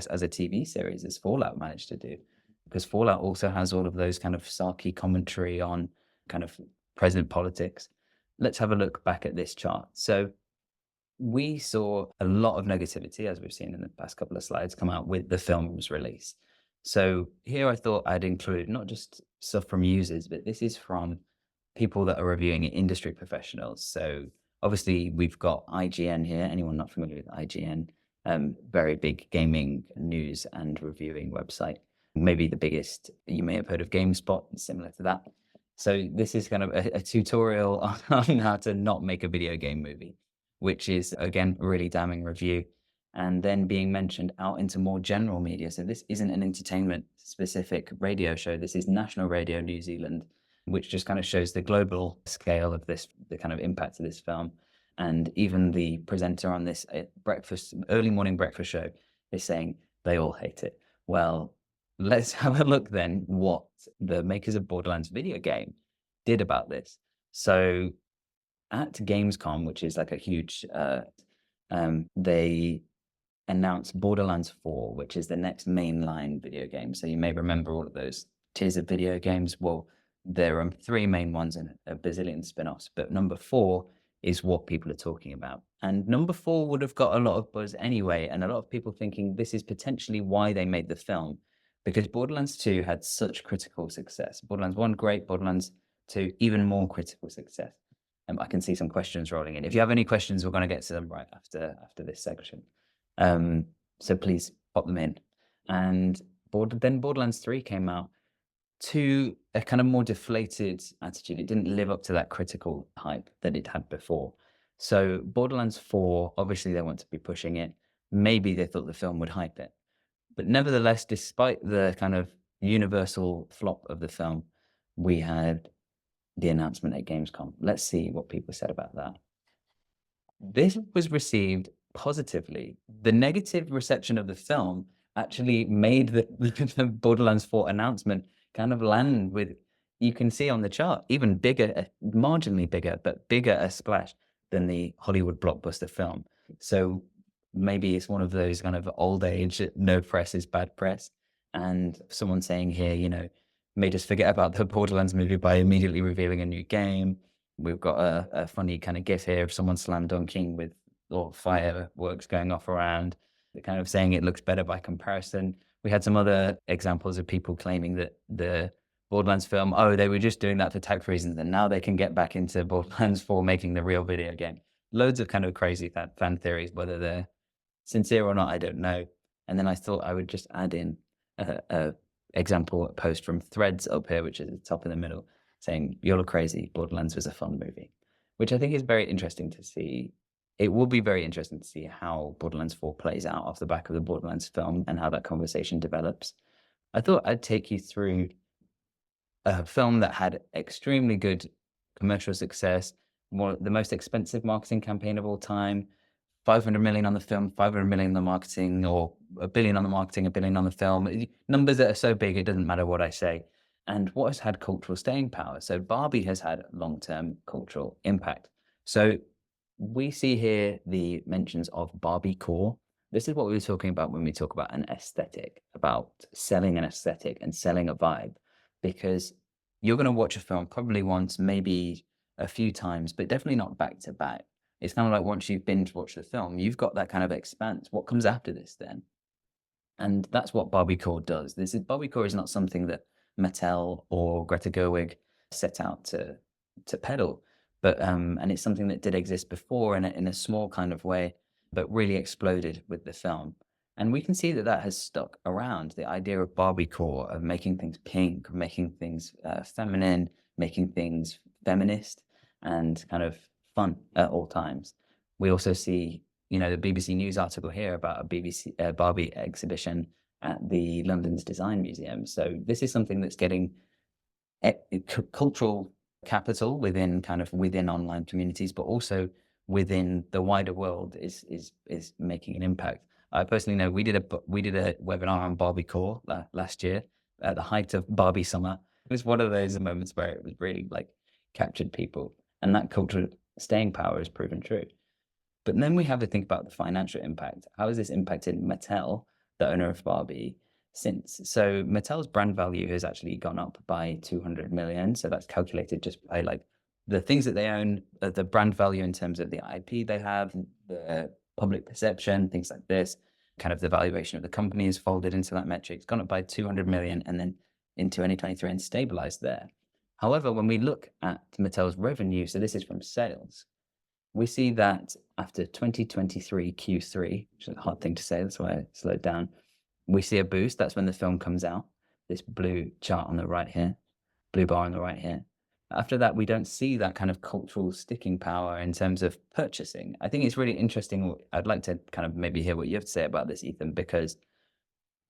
as a TV series as Fallout managed to do? Because Fallout also has all of those kind of sarky commentary on kind of present politics. Let's have a look back at this chart. So we saw a lot of negativity, as we've seen in the past couple of slides, come out with the film's release. So here I thought I'd include not just stuff from users, but this is from people that are reviewing it, industry professionals. So obviously we've got IGN here. Anyone not familiar with IGN? Very big gaming news and reviewing website. Maybe the biggest. You may have heard of GameSpot, similar to that. So this is kind of a tutorial on how to not make a video game movie, which is, again, a really damning review. And then being mentioned out into more general media. So this isn't an entertainment-specific radio show. This is National Radio New Zealand, which just kind of shows the global scale of this, the kind of impact of this film. And even the presenter on this early morning breakfast show is saying they all hate it. Well, let's have a look then what the makers of Borderlands video game did about this. So at Gamescom, which is like a huge, they announced Borderlands 4, which is the next mainline video game. So you may remember all of those tiers of video games. Well, there are 3 main ones and a bazillion spin-offs, but number 4 is what people are talking about. And number 4 would have got a lot of buzz anyway, and a lot of people thinking this is potentially why they made the film, because Borderlands 2 had such critical success. Borderlands 1, great. Borderlands 2, even more critical success. I can see some questions rolling in. If you have any questions, we're going to get to them right after this section. So please pop them in. And then Borderlands 3 came out to a kind of more deflated attitude. It didn't live up to that critical hype that it had before. So Borderlands 4, obviously they want to be pushing it. Maybe they thought the film would hype it. But nevertheless, despite the kind of universal flop of the film, we had the announcement at Gamescom. Let's see what people said about that. This was received positively. The negative reception of the film actually made the Borderlands 4 announcement kind of land with, you can see on the chart, even bigger, marginally bigger, but bigger a splash than the Hollywood blockbuster film. So maybe it's one of those kind of old age, no press is bad press. And someone saying here, you know, made us forget about the Borderlands movie by immediately revealing a new game. We've got a funny kind of gif here of someone slam dunking with or fireworks going off around, kind of saying it looks better by comparison. We had some other examples of people claiming that the Borderlands film, oh, they were just doing that for tax reasons, and now they can get back into Borderlands 4 making the real video game. Loads of kind of crazy fan theories, whether they're sincere or not, I don't know. And then I thought I would just add in a example post from Threads up here, which is at the top in the middle, saying, "You're crazy, Borderlands was a fun movie," which I think is very interesting to see. It will be very interesting to see how Borderlands 4 plays out off the back of the Borderlands film and how that conversation develops. I thought I'd take you through a film that had extremely good commercial success, the most expensive marketing campaign of all time, 500 million on the film, 500 million on the marketing, or $1 billion on the marketing, $1 billion on the film. Numbers that are so big, it doesn't matter what I say. And what has had cultural staying power? So Barbie has had long-term cultural impact. So we see here the mentions of Barbiecore. This is what we were talking about when we talk about an aesthetic, about selling an aesthetic and selling a vibe, because you're going to watch a film probably once, maybe a few times, but definitely not back to back. It's kind of like once you've binge watched the film, you've got that kind of expanse. What comes after this then? And that's what Barbiecore does. Barbiecore is not something that Mattel or Greta Gerwig set out to peddle, but and it's something that did exist before in a small kind of way, but really exploded with the film. And we can see that that has stuck around. The idea of Barbiecore, of making things pink, making things feminine, making things feminist, and kind of fun at all times. We also see, you know, the BBC News article here about a Barbie exhibition at the London's Design Museum. So this is something that's getting cultural capital within online communities, but also within the wider world is making an impact. I personally know we did a webinar on Barbiecore last year at the height of Barbie summer. It was one of those moments where it was really like captured people, and that cultural staying power is proven true. But then we have to think about the financial impact. How has this impacted Mattel, the owner of Barbie, since? So Mattel's brand value has actually gone up by 200 million. So that's calculated just by like the things that they own, the brand value in terms of the IP they have, the public perception, things like this, kind of the valuation of the company is folded into that metric. It's gone up by 200 million and then in 2023 and stabilized there. However, when we look at Mattel's revenue, so this is from sales, we see that after 2023 Q3, which is a hard thing to say, that's why I slowed down, we see a boost. That's when the film comes out. This blue chart on the right here, blue bar on the right here. After that, we don't see that kind of cultural sticking power in terms of purchasing. I think it's really interesting. I'd like to kind of maybe hear what you have to say about this, Ethan, because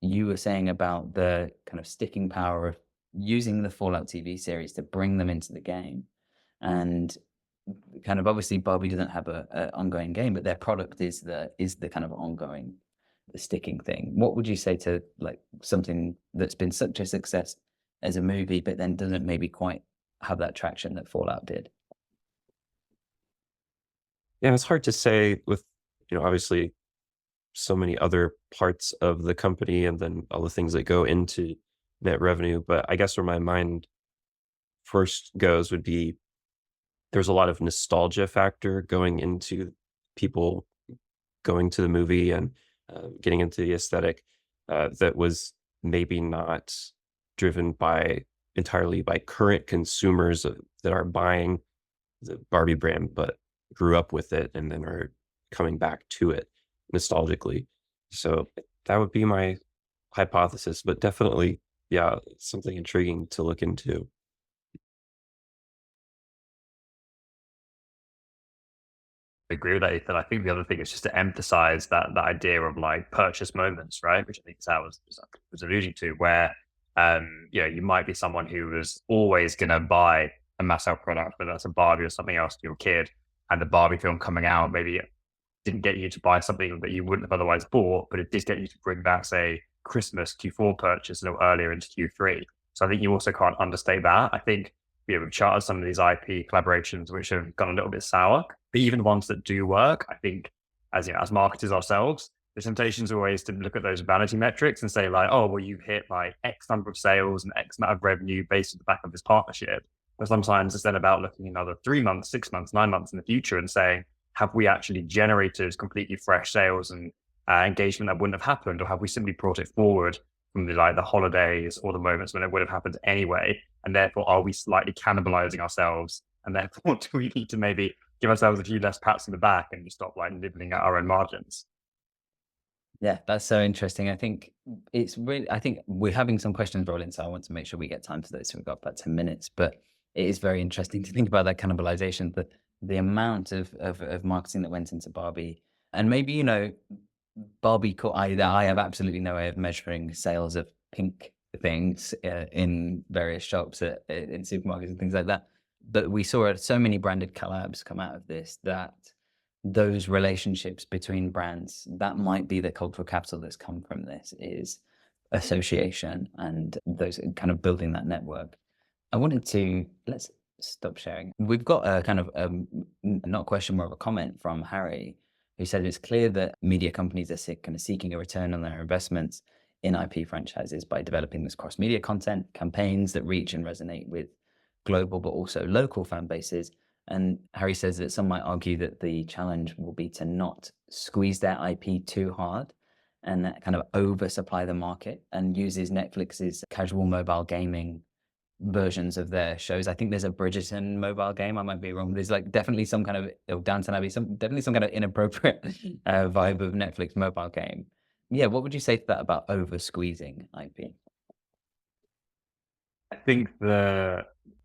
you were saying about the kind of sticking power of using the Fallout TV series to bring them into the game. And kind of obviously Barbie doesn't have a ongoing game, but their product is the kind of ongoing, the sticking thing. What would you say to like something that's been such a success as a movie, but then doesn't maybe quite have that traction that Fallout did? Yeah, it's hard to say with, you know, obviously so many other parts of the company and then all the things that go into net revenue. But I guess where my mind first goes would be there's a lot of nostalgia factor going into people going to the movie and getting into the aesthetic that was maybe not driven by entirely by current consumers that are buying the Barbie brand, but grew up with it and then are coming back to it nostalgically. So that would be my hypothesis, but definitely, yeah, something intriguing to look into. Agree with that, Ethan. I think the other thing is just to emphasize that idea of like purchase moments, right? Which I think Sal was alluding to, where you might be someone who was always going to buy a mass out product, whether that's a Barbie or something else to your kid, and the Barbie film coming out maybe didn't get you to buy something that you wouldn't have otherwise bought, but it did get you to bring back, say, Christmas Q4 purchase a little earlier into Q3. So I think you also can't understate that. I think we've charted some of these IP collaborations which have gone a little bit sour, but even ones that do work, I think as marketers ourselves, the temptation is always to look at those vanity metrics and say like, oh, well, you've hit like X number of sales and X amount of revenue based on the back of this partnership. But sometimes it's then about looking another 3 months, 6 months, 9 months in the future and saying, have we actually generated completely fresh sales and engagement that wouldn't have happened, or have we simply brought it forward from the holidays or the moments when it would have happened anyway? And therefore, are we slightly cannibalizing ourselves? And therefore, do we need to maybe give ourselves a few less pats on the back and just stop nibbling at our own margins? Yeah, that's so interesting. I think I think we're having some questions roll in, so I want to make sure we get time for those. So we've got about 10 minutes, but it is very interesting to think about that cannibalization, the amount of marketing that went into Barbie. And maybe, Barbiecore, I have absolutely no way of measuring sales of pink things in various shops in supermarkets and things like that. But we saw so many branded collabs come out of this that those relationships between brands, that might be the cultural capital that's come from this, is association and those kind of building that network. Let's stop sharing. We've got a kind of not a question, more of a comment from Harry, who said it's clear that media companies are kind of seeking a return on their investments in IP franchises by developing this cross-media content, campaigns that reach and resonate with global but also local fan bases. And Harry says that some might argue that the challenge will be to not squeeze their IP too hard and that kind of oversupply the market, and uses Netflix's casual mobile gaming versions of their shows. I think there's a Bridgerton mobile game. I might be wrong. There's definitely some kind of Downton Abbey, definitely some kind of inappropriate vibe of Netflix mobile game. Yeah, what would you say to that about over squeezing IP? I think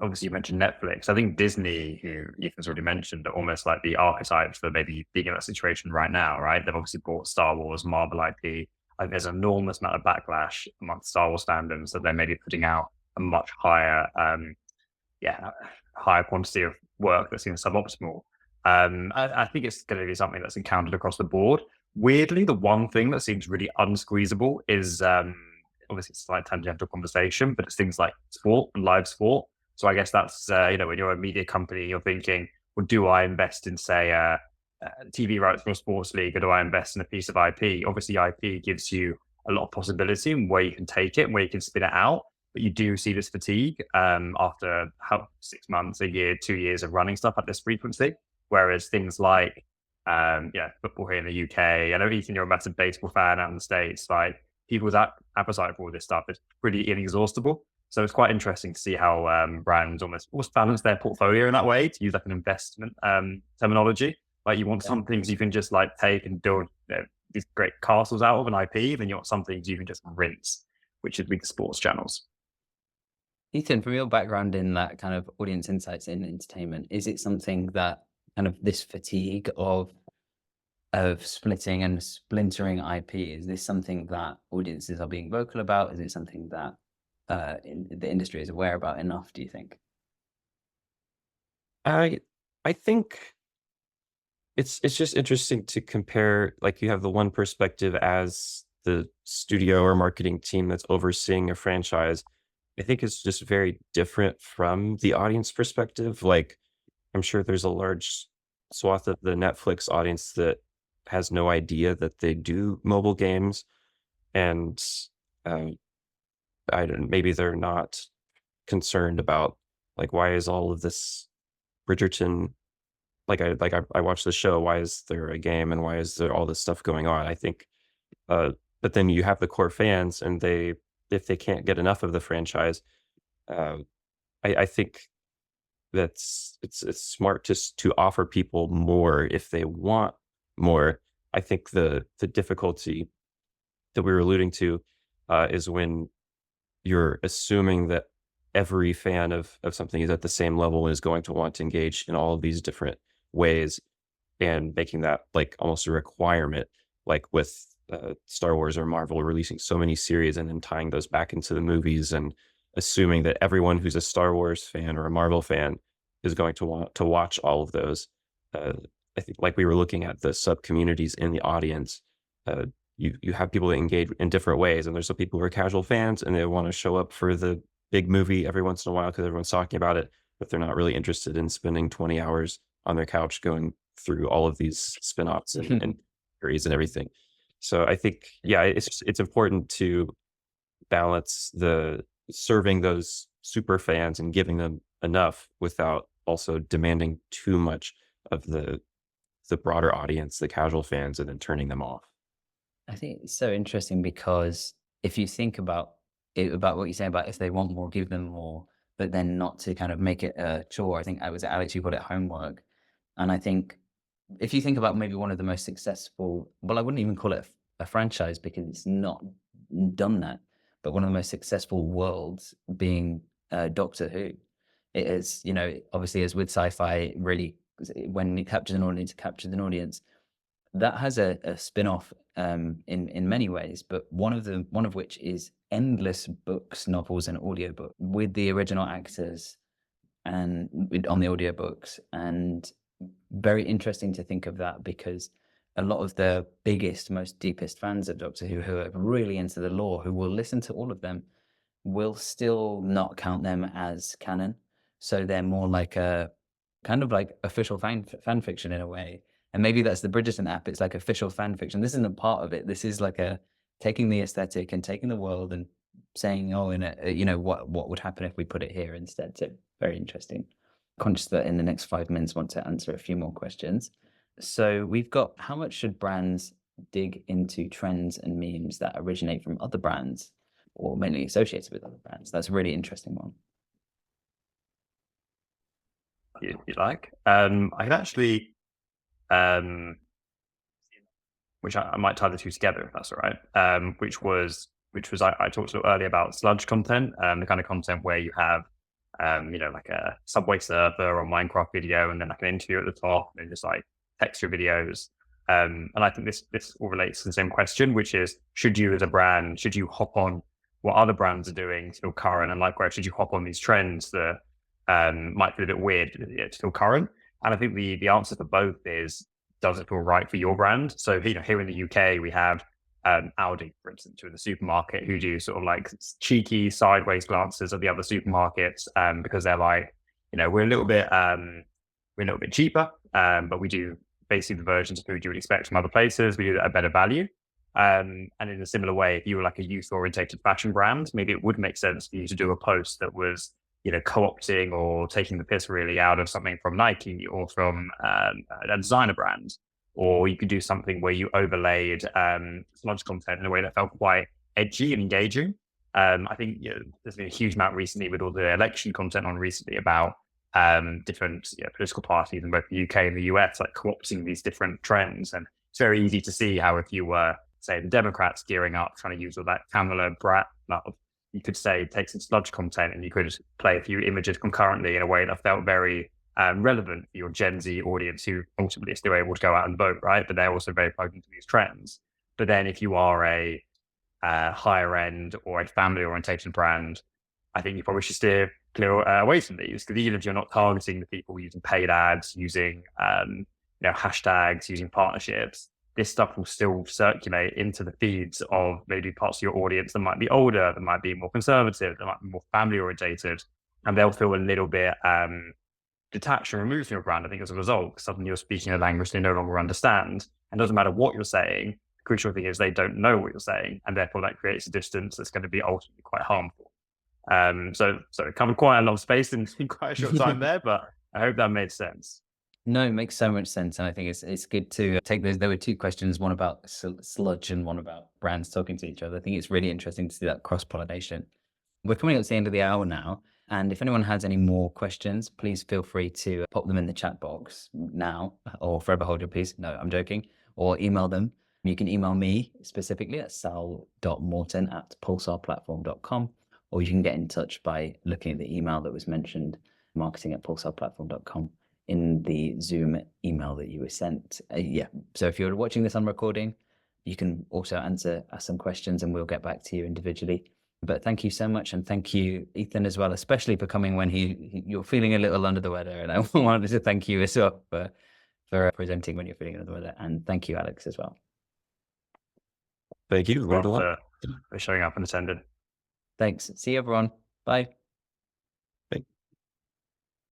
obviously you mentioned Netflix. I think Disney, who Ethan's already mentioned, are almost like the archetypes for maybe being in that situation right now, right? They've obviously bought Star Wars, Marvel IP. I think there's an enormous amount of backlash amongst Star Wars fandoms that they're maybe putting out a much higher, higher quantity of work that seems suboptimal. I think it's going to be something that's encountered across the board. Weirdly, the one thing that seems really unsqueezable is obviously it's a slight tangential conversation, but it's things like sport and live sport. So I guess that's, when you're a media company, you're thinking, well, do I invest in, say, TV rights for a sports league, or do I invest in a piece of IP? Obviously, IP gives you a lot of possibility and where you can take it and where you can spin it out. But you do see this fatigue after 6 months, a year, 2 years of running stuff at this frequency. Whereas things like, football here in the UK, I know, Ethan, you're a massive baseball fan out in the States, like people's appetite for all this stuff is pretty inexhaustible. So it's quite interesting to see how brands almost balance their portfolio in that way, to use like an investment terminology. Like you want some things you can just take and build these great castles out of an IP, then you want some things you can just rinse, which would be the sports channels. Ethan, from your background in that kind of audience insights in entertainment, is it something that kind of this fatigue of splitting and splintering IP, is this something that audiences are being vocal about? Is it something that the industry is aware about enough, do you think? I think it's just interesting to compare, like you have the one perspective as the studio or marketing team that's overseeing a franchise. I think it's just very different from the audience perspective. Like I'm sure there's a large swath of the Netflix audience that has no idea that they do mobile games, and I don't, maybe they're not concerned about like why is all of this Bridgerton I watched the show, why is there a game and why is there all this stuff going on? I think but then you have the core fans, and they if they can't get enough of the franchise, uh, I think it's smart just to offer people more if they want more. I think the difficulty that we were alluding to is when you're assuming that every fan of something is at the same level and is going to want to engage in all of these different ways, and making that like almost a requirement, like with Star Wars or Marvel releasing so many series and then tying those back into the movies, and assuming that everyone who's a Star Wars fan or a Marvel fan is going to want to watch all of those. Uh, I think like we were looking at the sub communities in the audience. Uh, you have people that engage in different ways, and there's some people who are casual fans and they want to show up for the big movie every once in a while because everyone's talking about it, but they're not really interested in spending 20 hours on their couch going through all of these spin-offs and series and everything. So I think, yeah, it's important to balance the serving those super fans and giving them enough without also demanding too much of the broader audience, the casual fans, and then turning them off. I think it's so interesting because if you think about it, about what you're saying about if they want more, give them more, but then not to kind of make it a chore. I think I was Alex, you called it homework. And I think if you think about maybe one of the most successful, well, I wouldn't even call it a franchise because it's not done that, but one of the most successful worlds being Doctor Who. It is, you know, obviously as with sci-fi, it really, when it captures an audience, it captures an audience. That has a spin-off in many ways, but one of which is endless books, novels, and audiobook with the original actors and on the audiobooks. And very interesting to think of that because a lot of the biggest, most deepest fans of Doctor Who are really into the lore, who will listen to all of them, will still not count them as canon. So they're more like a kind of like official fan fiction in a way. And maybe that's the Bridgerton app. It's like official fan fiction. This isn't a part of it. This is like a taking the aesthetic and taking the world and saying, oh, in a, you know, what would happen if we put it here instead. So very interesting. Conscious that in the next 5 minutes, want to answer a few more questions. So we've got, how much should brands dig into trends and memes that originate from other brands or mainly associated with other brands? That's a really interesting one. You like? I can actually, which I might tie the two together if that's all right. Which was I talked a little earlier about sludge content, the kind of content where you have, you know, like a Subway Surfer or Minecraft video, and then like an interview at the top, and just like texture videos. And I think this all relates to the same question, which is, should you as a brand, should you hop on what other brands are doing still current, and likewise, should you hop on these trends that might feel a bit weird yet still current? And I think the answer for both is, does it feel right for your brand? So, you know, here in the UK, we have Audi, for instance, who are the supermarket, who do sort of like cheeky sideways glances at the other supermarkets because they're like, you know, we're a little bit cheaper, but we do basically the versions of food you would expect from other places. We do that at better value. And in a similar way, if you were like a youth-orientated fashion brand, maybe it would make sense for you to do a post that was, you know, co-opting or taking the piss really out of something from Nike or from a designer brand. Or you could do something where you overlaid sludge content in a way that felt quite edgy and engaging. I think, you know, there's been a huge amount recently with all the election content on recently about different political parties in both the UK and the US, like co-opting these different trends. And it's very easy to see how if you were, say, the Democrats gearing up, trying to use all that Kamala brat love, you could say take some sludge content and you could play a few images concurrently in a way that felt very relevant for your Gen Z audience, who ultimately are still able to go out and vote, right? But they're also very plugged into these trends. But then if you are a higher end or a family oriented brand, I think you probably should steer clear away from these, because even if you're not targeting the people using paid ads, using you know, hashtags, using partnerships, this stuff will still circulate into the feeds of maybe parts of your audience that might be older, that might be more conservative, that might be more family orientated, and they'll feel a little bit detached and removed from your brand, I think, as a result, suddenly you're speaking a language they no longer understand. And it doesn't matter what you're saying. The crucial thing is they don't know what you're saying. And therefore that creates a distance that's going to be ultimately quite harmful. So it covered quite a lot of space in quite a short time there, but I hope that made sense. No, it makes so much sense. And I think it's good to take those. There were two questions, one about sludge and one about brands talking to each other. I think it's really interesting to see that cross-pollination. We're coming up to the end of the hour now. And if anyone has any more questions, please feel free to pop them in the chat box now or forever hold your peace. No, I'm joking. Or email them. You can email me specifically at sal.morton@pulsarplatform.com, or you can get in touch by looking at the email that was mentioned, marketing@pulsarplatform.com, in the Zoom email that you were sent. So if you're watching this on recording, you can also ask some questions and we'll get back to you individually. But thank you so much. And thank you, Ethan, as well, especially for coming when you're feeling a little under the weather. And I wanted to thank you as well for presenting when you're feeling under the weather. And thank you, Alex, as well. Thank you. Learned a lot. For showing up and attending. Thanks. See you, everyone. Bye.